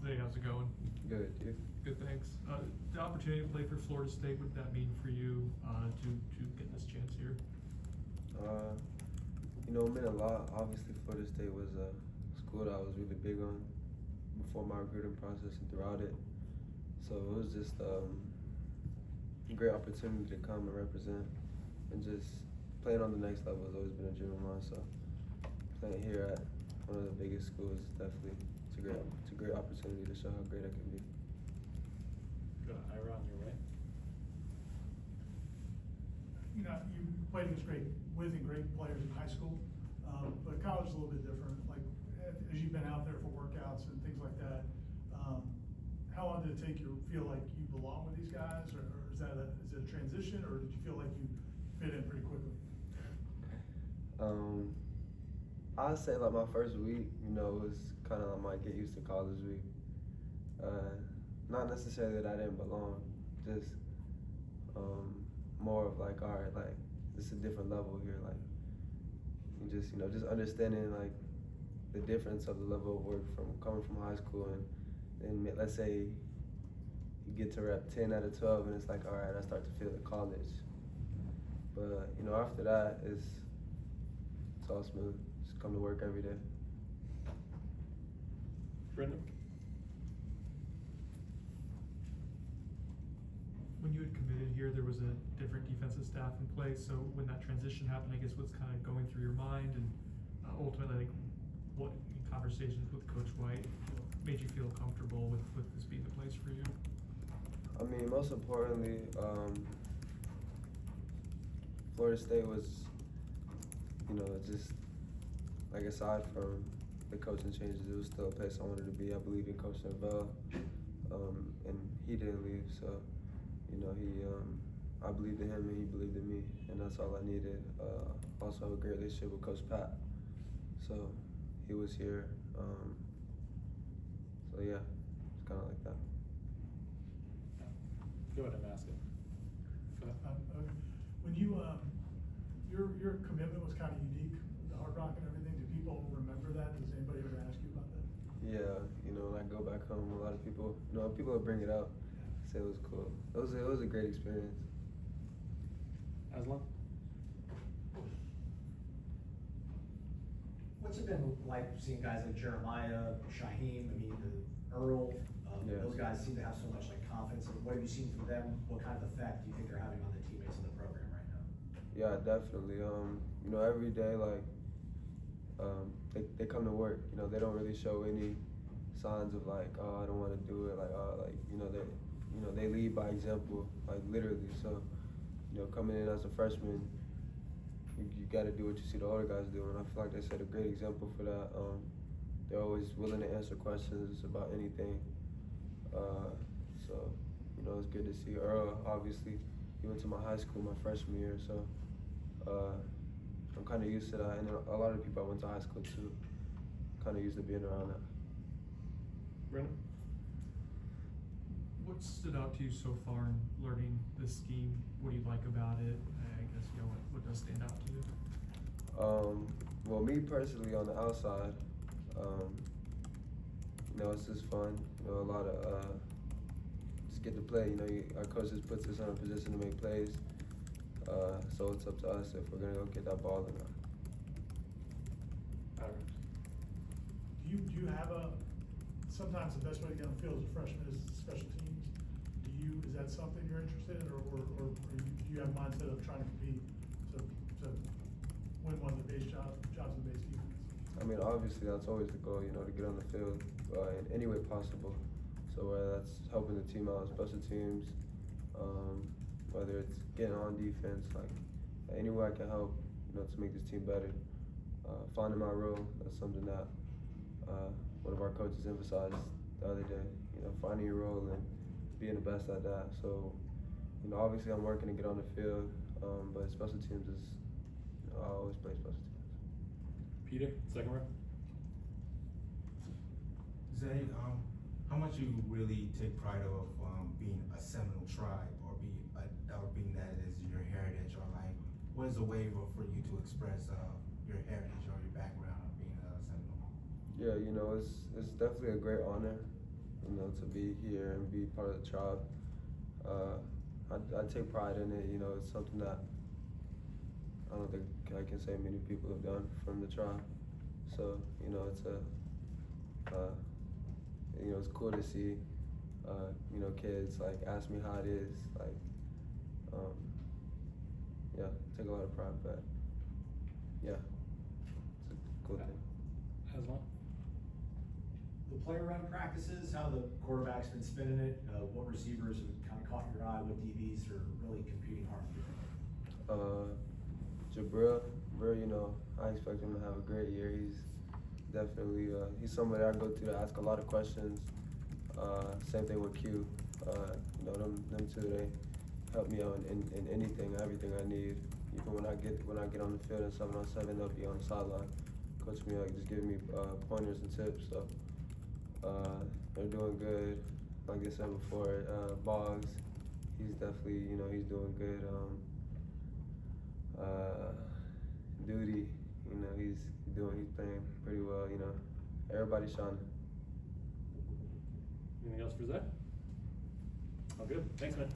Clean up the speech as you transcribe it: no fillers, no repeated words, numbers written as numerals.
Hey, how's it going? Good, you? Good, thanks. The opportunity to play for Florida State, what did that mean for you to get this chance here? It meant a lot. Obviously, Florida State was a school that I was really big on before my recruiting process and throughout it. So it was just a great opportunity to come and represent, and just playing on the next level has always been a dream of mine. So playing here at one of the biggest schools is definitely it's a great opportunity to show how great I can be. Got Ira on your way. You played against great players in high school, but college is a little bit different. Like, as you've been out there for workouts and things like that, how long did it take you to feel like you belong with these guys, or is it a transition, or did you feel like you fit in pretty quickly? I'd say like my first week, was kind of like my get used to college week. Not necessarily that I didn't belong, just more of like, all right, like it's a different level here. Like you just understanding like the difference of the level of work from coming from high school and let's say you get to rep 10 out of 12 and it's like, all right, I start to feel the college. But after that it's all smooth. Just come to work every day. Brendan? When you had committed here, there was a different defensive staff in place. So when that transition happened, I guess what's kind of going through your mind, and ultimately, like, what in conversations with Coach White made you feel comfortable with this being the place for you? I mean, most importantly, Florida State was, just like aside from the coaching changes, it was still a place I wanted to be. I believe in Coach Norvell, and he didn't leave, so I believed in him and he believed in me, and that's all I needed. Also have a great relationship with Coach Pat, so he was here. So yeah, it's kind of like that. Go ahead and ask it. When your commitment was kind of unique, the Hard Rock and everything. Do people remember that? Does anybody ever ask you about that? Yeah, when I go back home, a lot of people, people will bring it up, say it was cool. It was a great experience. Aslan? What's it been like seeing guys like Jeremiah, Shaheem, Earl? Yeah. Those guys seem to have so much confidence. What have you seen from them? What kind of effect do you think they're having on the teammates in the program right now? Yeah, definitely. Every day, they come to work. They don't really show any signs of like, oh, I don't want to do it. They lead by example, like literally. So, coming in as a freshman, you got to do what you see the older guys do, and I feel like they set a great example for that. They're always willing to answer questions about anything. So, it's good to see. Earl, obviously, he went to my high school my freshman year, so I'm kind of used to that. And a lot of people I went to high school too, kind of used to being around that. Brendan? What stood out to you so far in learning this scheme? What do you like about it? I guess, what does stand out to you? Well, me personally on the outside, it's just fun. A lot of just get to play. Our coach just puts us in a position to make plays. So it's up to us if we're gonna go get that ball or not. Ira? Do you have sometimes the best way to get on the field as a freshman is special teams? Is that something you're interested in, or do you have a mindset of trying to compete to win one of the base jobs in the base defense? I mean, obviously that's always the goal, to get on the field in any way possible. So whether that's helping the team out, special teams, whether it's getting on defense, like any way I can help, to make this team better. Finding my role, that's something that one of our coaches emphasized the other day. Finding your role and being the best at that. So, obviously I'm working to get on the field, but special teams is, I always play special teams. Peter, second row? Zae, how much you really take pride of being a Seminole tribe, or being that is your heritage, or like, what is a way for you to express your heritage or your background of being a Seminole? Yeah, it's definitely a great honor. you know, to be here and be part of the tribe. I take pride in it, you know, it's something that I don't think I can say many people have done from the tribe. So, you know, it's you know, it's cool to see, you know, kids like ask me how it is, like, yeah, take a lot of pride, but yeah, it's a cool thing. Aslan? The player run practices, how the quarterback's been spinning it, what receivers have kind of caught your eye, what DBs are really competing hard for. Jabril, you know, I expect him to have a great year. He's definitely, he's somebody I go to ask a lot of questions. Same thing with Q. You know, them two, they help me out in anything, everything I need. Even when I get on the field in 7-on-7, they'll be on the sideline, coach me up, just giving me pointers and tips. So they're doing good. Like I said before, Boggs, he's definitely, you know, he's doing good. Duty, you know, he's playing pretty well. You know, everybody's shining. Anything else for Zae? All good. Thanks, man.